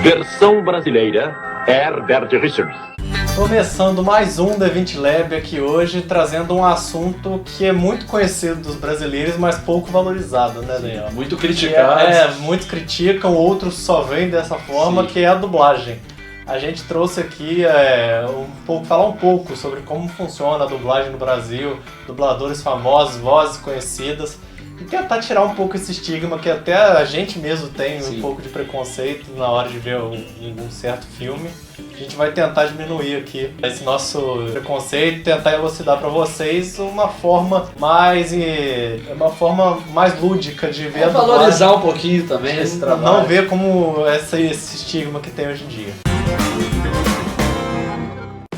Versão brasileira, Herbert Richards. Começando mais um D20 Lab aqui hoje, trazendo um assunto que é muito conhecido dos brasileiros, mas pouco valorizado, né, Daniel? Muito criticado. Muitos criticam, outros só veem dessa forma, Sim. que é a dublagem. A gente trouxe aqui falar um pouco sobre como funciona a dublagem no Brasil, dubladores famosos, vozes conhecidas, e tentar tirar um pouco esse estigma que até a gente mesmo tem Sim. um pouco de preconceito na hora de ver um certo filme. A gente vai tentar diminuir aqui esse nosso preconceito, tentar elucidar para vocês uma forma mais lúdica de ver a dublagem. Valorizar um pouquinho também esse trabalho. Não ver como esse estigma que tem hoje em dia.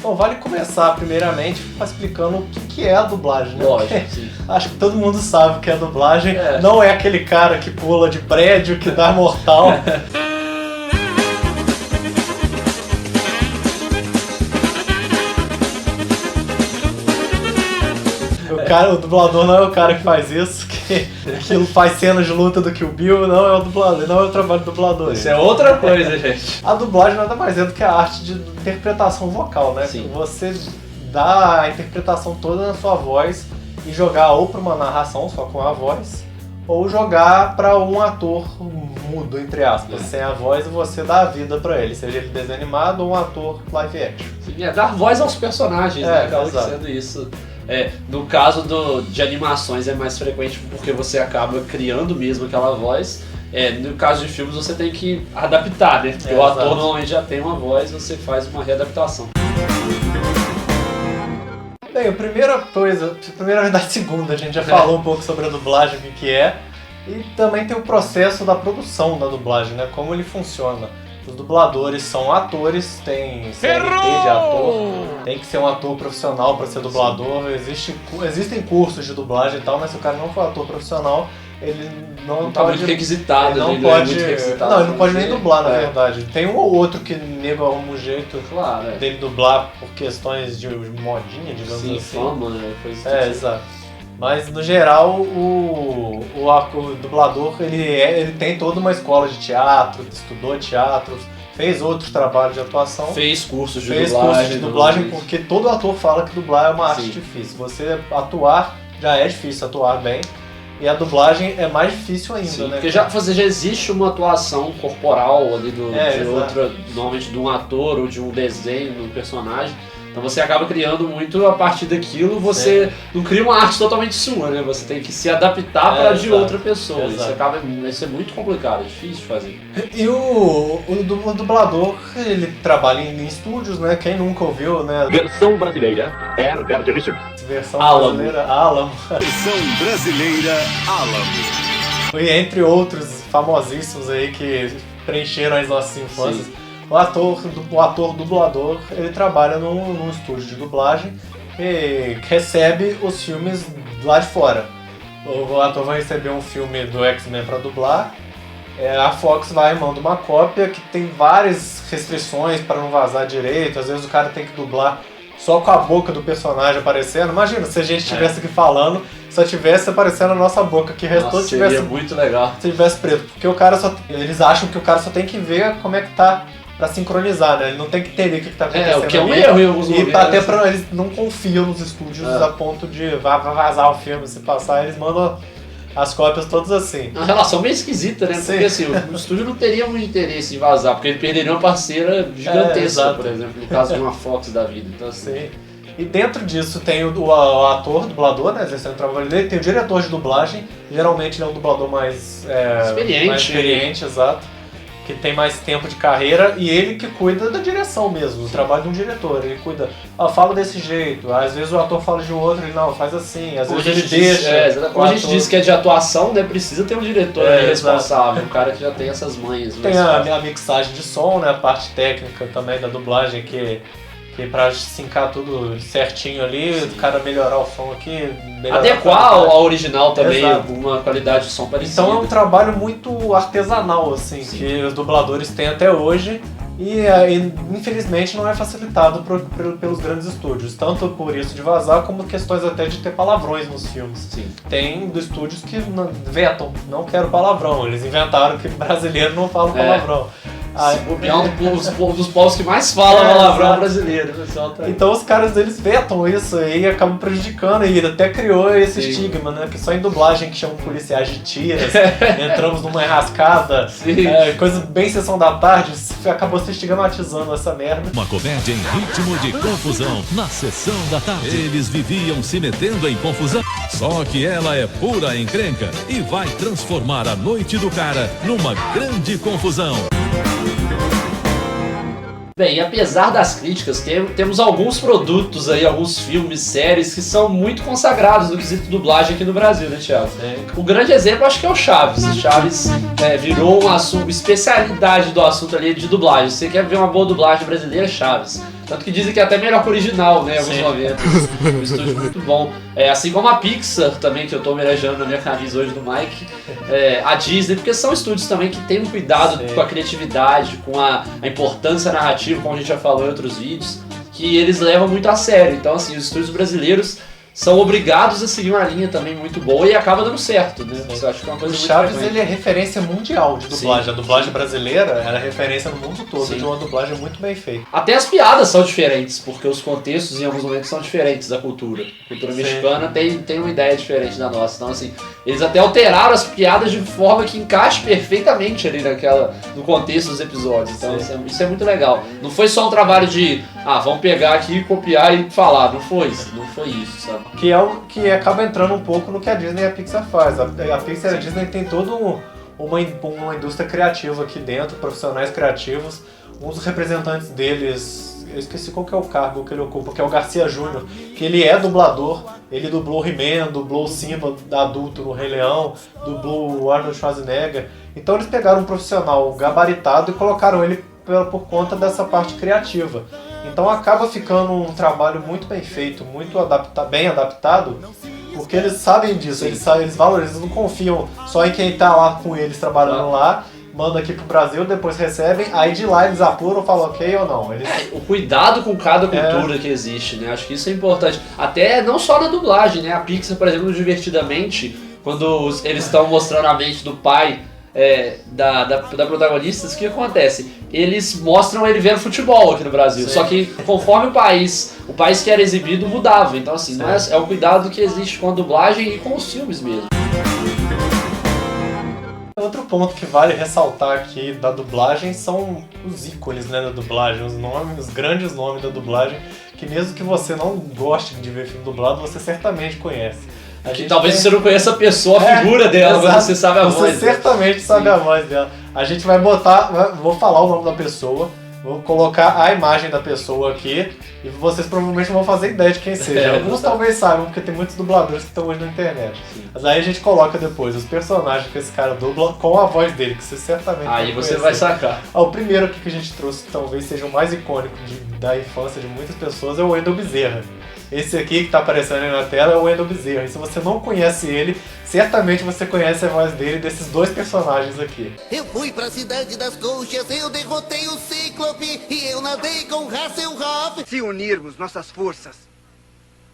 Bom, vale começar primeiramente explicando o que é a dublagem, né? Lógico, sim. Acho que todo mundo sabe o que é a dublagem. É. Não é aquele cara que pula de prédio, que dá mortal. O dublador não é o cara que faz isso, que faz cenas de luta do Kill Bill, não é o dublador, não é o trabalho do dublador. Isso é outra coisa, gente. A dublagem nada mais é do que a arte de interpretação vocal, né? Sim. Você dá a interpretação toda na sua voz e jogar ou para uma narração só com a voz, ou jogar para um ator mudo, entre aspas, sem a voz, e você dá a vida para ele, seja ele desenho animado ou um ator live action. Sim, é dar voz aos personagens, né? Acaba exato. sendo isso. No caso de animações é mais frequente porque você acaba criando mesmo aquela voz. No caso de filmes você tem que adaptar, né? Porque o ator exato. normalmente já tem uma voz, você faz uma readaptação. Bem, segunda, a gente já falou um pouco sobre a dublagem, o que é, e também tem o processo da produção da dublagem, né? Como ele funciona. Os dubladores são atores, tem CRT de ator, tem que ser um ator profissional para ser dublador. Existem cursos de dublagem e tal, mas se o cara não for ator profissional, ele não Tá pode... muito requisitado, ele ele não é pode, muito requisitado. não, ele não pode nem dublar, na É. verdade. Tem um ou outro que nego arruma um jeito Claro, dele dublar por questões de modinha, digamos Sim, assim. fama, né? Coisa do tipo. Exato. Mas no geral o dublador ele tem toda uma escola de teatro, estudou teatro, fez outros trabalhos de atuação, Fez cursos de fez dublagem. curso de dublagem, normalmente. porque todo ator fala que dublar é uma arte Sim. difícil. Você atuar já é difícil, atuar bem, e a dublagem é mais difícil ainda, Sim, né? porque já existe uma atuação corporal ali exato. normalmente de um ator ou de um desenho, de um personagem. Então você acaba criando muito a partir daquilo, você não cria uma arte totalmente sua, né? Você tem que se adaptar para de exato. outra pessoa. Exato. Isso é muito complicado, é difícil de fazer. E o dublador, ele trabalha em estúdios, né? Quem nunca ouviu, né? Versão brasileira, Herbert Richards. Versão Alamo. brasileira, Alamo. Versão brasileira Alamo. E entre outros famosíssimos aí que preencheram as nossas infâncias. O ator dublador, ele trabalha num estúdio de dublagem e recebe os filmes lá de fora. O ator vai receber um filme do X-Men para dublar, a Fox vai e manda uma cópia que tem várias restrições para não vazar direito, às vezes o cara tem que dublar só com a boca do personagem aparecendo. Imagina se a gente estivesse aqui falando, só tivesse aparecendo a nossa boca, que o resto todo Seria muito legal. tivesse preto, porque eles acham que o cara só tem que ver como é que tá pra sincronizar, né? Ele não tem que entender o que tá acontecendo. O que é um ali. erro em alguns E momentos. até pra eles não confiam nos estúdios a ponto de vazar o filme, se passar, eles mandam as cópias todas assim. Uma relação meio esquisita, né? Sim. Porque assim, o estúdio não teria muito interesse em vazar, porque ele perderia uma parceira gigantesca, exato. por exemplo, no caso de uma Fox da vida. Então, assim, Sim. E dentro disso tem o ator, o dublador, né? Exercendo o trabalho dele, tem o diretor de dublagem, geralmente ele é um dublador mais experiente, exato. Que tem mais tempo de carreira, e ele que cuida da direção mesmo, do trabalho de um diretor. Ele cuida, fala desse jeito, às vezes o ator fala de um outro, ele não, faz assim, às vezes ele deixa. Como a gente diz que é de atuação, né? Precisa ter um diretor ali exato. responsável, um cara que já tem essas manhas. Tem a mixagem de som, né? A parte técnica também da dublagem, que pra sincar tudo certinho ali, o cara melhorar o som aqui, adequar ao original também, exato. Uma qualidade de som parecida. Então é um trabalho muito artesanal, assim, que os dubladores têm até hoje e infelizmente não é facilitado pelos grandes estúdios, tanto por isso de vazar, como questões até de ter palavrões nos filmes. Sim. Tem estúdios que vetam, não quero palavrão, eles inventaram que brasileiro não fala palavrão. Aí, bobear um dos povos que mais falam palavrão brasileiro. O pessoal tá... Então os caras, eles vetam isso aí e acabam prejudicando e até criou esse estigma, né? Que só em dublagem que chamam policiais de tiras, entramos numa enrascada, coisa bem sessão da tarde, acabou se estigmatizando essa merda. Uma comédia em ritmo de confusão na sessão da tarde. Eles viviam se metendo em confusão, só que ela é pura encrenca e vai transformar a noite do cara numa grande confusão. Bem, e apesar das críticas, temos alguns produtos aí, alguns filmes, séries que são muito consagrados no quesito dublagem aqui no Brasil, né, Thiago? O grande exemplo acho que é o Chaves. O Chaves virou um assunto, especialidade do assunto ali de dublagem. Você quer ver uma boa dublagem brasileira, Chaves. Tanto que dizem que é até melhor que o original, né, em alguns momentos. Um estúdio muito bom. Assim como a Pixar também, que eu tô homenageando na minha camisa hoje do Mike. A Disney, porque são estúdios também que têm um cuidado com a criatividade, com a importância narrativa, como a gente já falou em outros vídeos, que eles levam muito a sério. Então, assim, os estúdios brasileiros são obrigados a seguir uma linha também muito boa e acaba dando certo, né? Você acha que é uma coisa O muito Chaves, frequente. ele é referência mundial de dublagem. Sim. A dublagem brasileira era referência no mundo todo Sim. de uma dublagem muito bem feita. Até as piadas são diferentes, porque os contextos em alguns momentos são diferentes da cultura. A cultura mexicana tem uma ideia diferente da nossa. Então, assim, eles até alteraram as piadas de forma que encaixe perfeitamente ali no contexto dos episódios. Então, isso é muito legal. Não foi só um trabalho de, vamos pegar aqui, copiar e falar. Não foi isso, sabe? Que é o que acaba entrando um pouco no que a Disney e a Pixar faz. A Pixar e a Disney tem toda uma indústria criativa aqui dentro, profissionais criativos. Um dos representantes deles, eu esqueci qual que é o cargo que ele ocupa, que é o Garcia Júnior, que ele é dublador. Ele dublou o He-Man, dublou o Simba adulto no Rei Leão, dublou o Arnold Schwarzenegger. Então eles pegaram um profissional gabaritado e colocaram ele por conta dessa parte criativa. Então acaba ficando um trabalho muito bem feito, muito bem adaptado, porque eles sabem disso, eles valorizam, eles não confiam só em quem está lá com eles trabalhando lá, manda aqui pro Brasil, depois recebem, aí de lá eles apuram, falam ok ou não. O cuidado com cada cultura que existe, né? Acho que isso é importante. Até não só na dublagem, né? A Pixar, por exemplo, Divertidamente, quando eles estão mostrando a mente do pai da protagonista, o que acontece? Eles mostram ele vendo futebol aqui no Brasil, só que conforme o país que era exibido mudava, então assim, não é o cuidado que existe com a dublagem e com os filmes mesmo. Outro ponto que vale ressaltar aqui da dublagem são os ícones, né, da dublagem, os grandes nomes da dublagem, que mesmo que você não goste de ver filme dublado, você certamente conhece. Talvez você não conheça a pessoa, a figura dela, mas você sabe a voz. Você certamente sabe a voz dela. A gente vai vou falar o nome da pessoa, vou colocar a imagem da pessoa aqui e vocês provavelmente vão fazer ideia de quem seja. Alguns talvez saibam, porque tem muitos dubladores que estão hoje na internet. Sim. Mas aí a gente coloca depois os personagens que esse cara dubla com a voz dele, que você certamente aí você vai sacar. O primeiro aqui que a gente trouxe, que talvez seja o mais icônico da infância de muitas pessoas, é o Wendell Bezerra. Esse aqui que tá aparecendo aí na tela é o Wendell Bezerra. E se você não conhece ele, certamente você conhece a voz dele desses dois personagens aqui. Eu fui pra cidade das coxas, eu derrotei o Cíclope e eu nadei com Hasselhoff. Se unirmos nossas forças,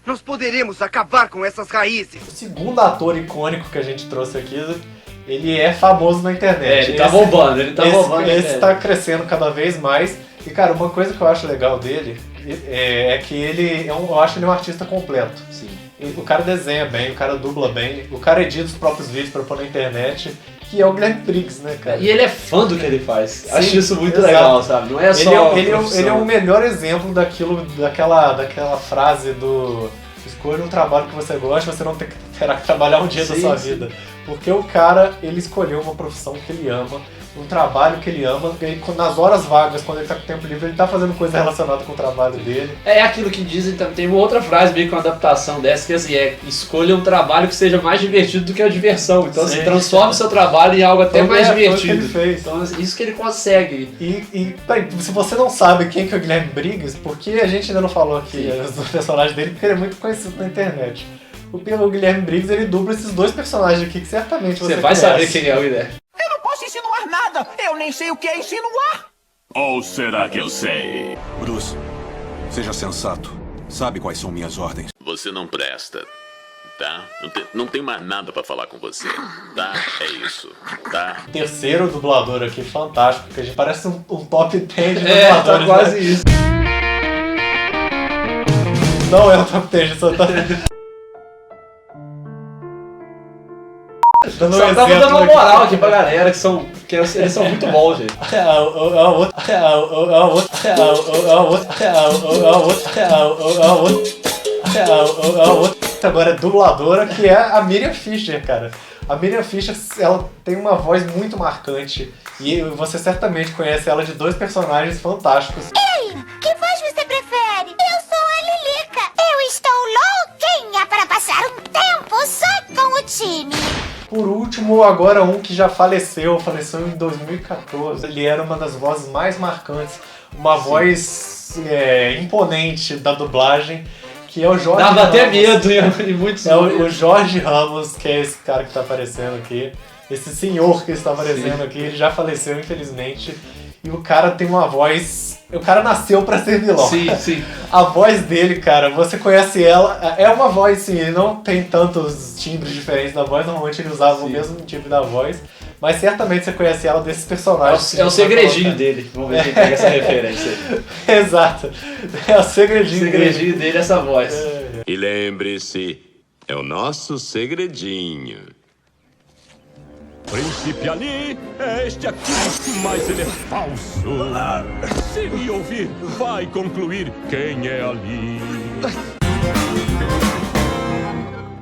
nós poderemos acabar com essas raízes. O segundo ator icônico que a gente trouxe aqui, ele é famoso na internet. Ele tá bombando. Esse tá crescendo cada vez mais. E cara, uma coisa que eu acho legal dele é que eu acho ele um artista completo. Sim. O cara desenha bem, o cara dubla bem, o cara edita os próprios vídeos pra pôr na internet, que é o Guilherme Briggs, né, cara? E ele é fã do que ele faz. Sim, acho isso muito exato. legal, sabe? Não é só ele é o melhor exemplo daquela frase do escolha um trabalho que você gosta, você não terá que trabalhar um dia da sua vida. Porque o cara, ele escolheu uma profissão que ele ama, um trabalho que ele ama, e nas horas vagas, quando ele tá com tempo livre, ele tá fazendo coisa relacionada com o trabalho dele. É aquilo que dizem, tem uma outra frase meio com uma adaptação dessa, que assim, escolha um trabalho que seja mais divertido do que a diversão. Então, assim, transforma o seu trabalho em algo até mais divertido. Foi o que ele fez. Então, isso que ele consegue. E se você não sabe quem que é o Guilherme Briggs, porque a gente ainda não falou aqui do personagem dele, porque ele é muito conhecido na internet. O Guilherme Briggs, ele dubla esses dois personagens aqui que certamente você vai conhece. saber quem é o Guilherme. Eu não posso insinuar nada! Eu nem sei o que é insinuar! Ou será que eu sei? Bruce, seja sensato. Sabe quais são minhas ordens. Você não presta. Tá? Não tem mais nada pra falar com você. Tá? É isso. Tá? Terceiro dublador aqui, fantástico, que a gente parece um top 10 de É, tá dubladores. quase né? isso. Não é um top 10, só tá... Dando Só tava exemplo dando uma moral aqui pra galera, que eles são muito bons, gente. Agora é dubladora, que é a Miriam Fisher, cara. A Miriam Fisher, ela tem uma voz muito marcante e você certamente conhece ela de dois personagens fantásticos. Que voz você prefere? Eu sou a Lilica. Eu estou louquinha para passar um tempo só com o time. Por último, agora um que já faleceu em 2014. Ele era uma das vozes mais marcantes, uma voz imponente da dublagem, que é o Jorge Dava Ramos. até medo em muitos É o Jorge Ramos, que é esse cara que tá aparecendo aqui. Esse senhor que está aparecendo aqui, ele já faleceu, infelizmente. E o cara tem uma voz... O cara nasceu pra ser vilão. Sim, sim. A voz dele, cara, você conhece ela... É uma voz, sim, ele não tem tantos timbres diferentes da voz. Normalmente ele usava o mesmo timbre da voz. Mas certamente você conhece ela desses personagens. É o segredinho dele. Vamos ver quem pega essa referência aí. Exato. É o segredinho, O segredinho dele é essa voz. E lembre-se, é o nosso segredinho. Príncipe Ali é este aqui, mas ele é falso. Se me ouvir, vai concluir quem é Ali.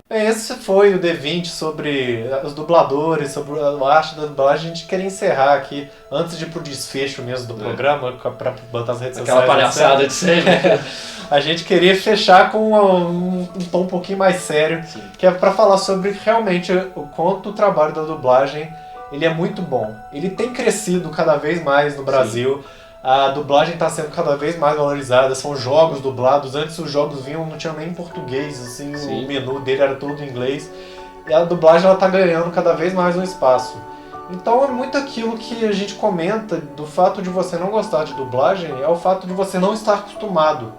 Bem, esse foi o D20 sobre os dubladores, sobre a arte da dublagem. A gente queria encerrar aqui, antes de ir pro desfecho mesmo do programa, pra botar as redes Aquela sociais. palhaçada de sempre. A gente queria fechar com um tom um pouquinho mais sério, que é para falar sobre realmente o quanto o trabalho da dublagem ele é muito bom. Ele tem crescido cada vez mais no Brasil. A dublagem está sendo cada vez mais valorizada, são jogos dublados. Antes os jogos vinham, não tinham nem em português, assim, o menu dele era todo em inglês. E a dublagem ela tá ganhando cada vez mais um espaço. Então é muito aquilo que a gente comenta do fato de você não gostar de dublagem, é o fato de você não estar acostumado.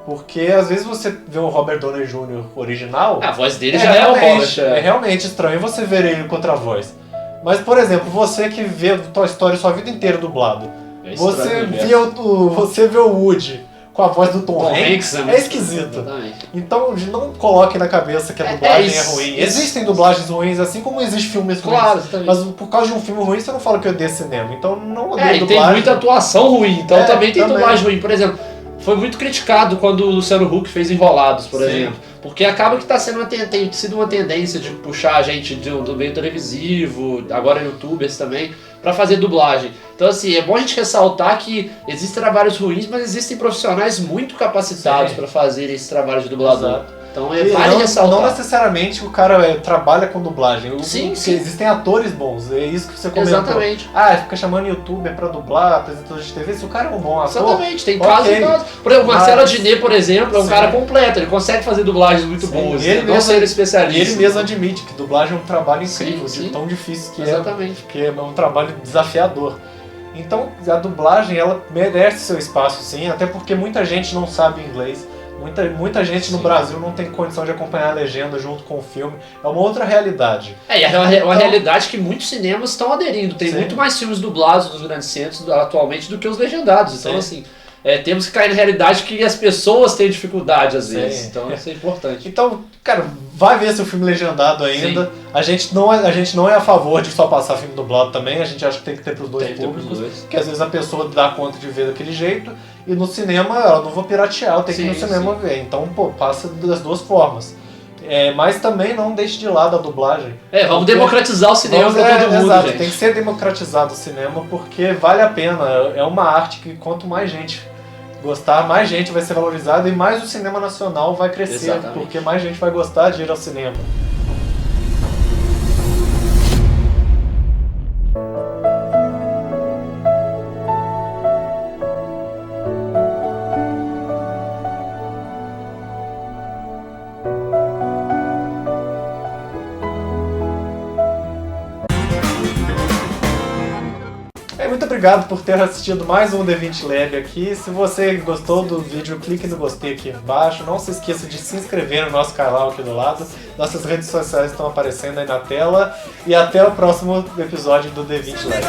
Porque às vezes você vê o Robert Downey Jr. original... A voz dele já é o Robert. É realmente estranho você ver ele com outra voz. Mas, por exemplo, você que vê Toy Story sua vida inteira dublado, você vê o Woody com a voz do Tom Hanks, é esquisito. Exatamente. Então não coloque na cabeça que a dublagem é ruim. Existem dublagens ruins, assim como existem filmes ruins. Claro, exatamente. Mas por causa de um filme ruim, você não fala que eu odeio cinema. Então não odeio E dublagem. tem muita atuação ruim, então também tem também. dublagem ruim. Por exemplo, foi muito criticado quando o Luciano Huck fez Enrolados, por exemplo. Porque acaba que tem sido uma tendência de puxar a gente do meio televisivo, agora youtubers também, pra fazer dublagem. Então assim, é bom a gente ressaltar que existem trabalhos ruins, mas existem profissionais muito capacitados pra fazer esse trabalho de dublador. Exato. Então Não ressaltar. Não necessariamente o cara trabalha com dublagem. Sim. Existem atores bons, é isso que você comentou. Exatamente. Fica chamando youtuber pra dublar, apresentador de TV. Se o cara é um bom ator... Exatamente, tem casos e casos. Por exemplo, o Marcelo Adnet, por exemplo, é um cara completo, ele consegue fazer dublagens muito boas, não ser especialista. E ele mesmo admite que dublagem é um trabalho incrível, de tão difícil que Exatamente. Porque é um trabalho desafiador. Então a dublagem ela merece seu espaço, sim, até porque muita gente não sabe inglês. Muita gente no Brasil não tem condição de acompanhar a legenda junto com o filme. É uma outra realidade. E é uma realidade que muitos cinemas estão aderindo. Tem muito mais filmes dublados nos grandes centros atualmente do que os legendados. Então, assim, temos que cair na realidade que as pessoas têm dificuldade às vezes. Então, isso é importante. Então, cara, vai ver seu filme legendado ainda. A gente não é a favor de só passar filme dublado também. A gente acha que tem que ter pros dois públicos. Porque às vezes a pessoa dá conta de ver daquele jeito. E no cinema, eu não vou piratear, eu tenho que ir no cinema ver. Então, passa das duas formas. Mas também não deixe de lado a dublagem. Vamos democratizar o cinema pra todo mundo, exato, gente. tem que ser democratizado o cinema, porque vale a pena. É uma arte que quanto mais gente gostar, mais gente vai ser valorizada e mais o cinema nacional vai crescer. Exatamente. Porque mais gente vai gostar de ir ao cinema. Muito obrigado por ter assistido mais um D20 Lab aqui. Se você gostou do vídeo, clique no gostei aqui embaixo. Não se esqueça de se inscrever no nosso canal aqui do lado. Nossas redes sociais estão aparecendo aí na tela. E até o próximo episódio do D20 Lab.